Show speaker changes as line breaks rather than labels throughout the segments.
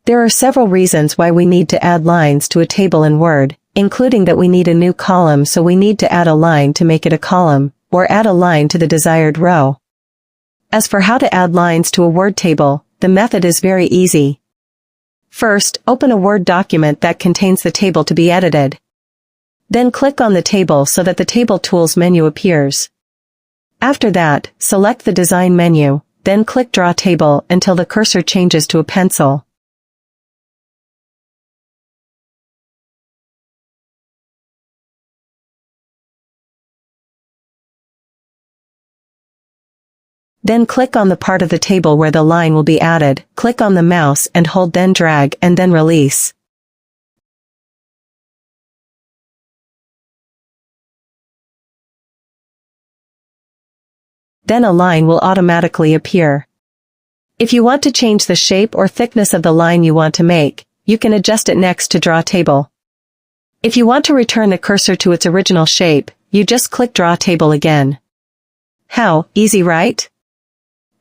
There are several reasons why we need to add lines to a table in Word, including that we need a new column, so we need to add a line to make it a column, or add a line to the desired row. As for how to add lines to a Word table, the method is very easy. First, open a Word document that contains the table to be edited. Then click on the table so that the Table Tools menu appears. After that, select the Design menu, then click Draw Table until the cursor changes to a pencil. Then click on the part of the table where the line will be added, click on the mouse and hold, then drag and then release. Then a line will automatically appear. If you want to change the shape or thickness of the line you want to make, you can adjust it next to Draw Table. If you want to return the cursor to its original shape, you just click Draw Table again. How easy, right?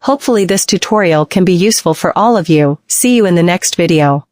Hopefully this tutorial can be useful for all of you. See you in the next video.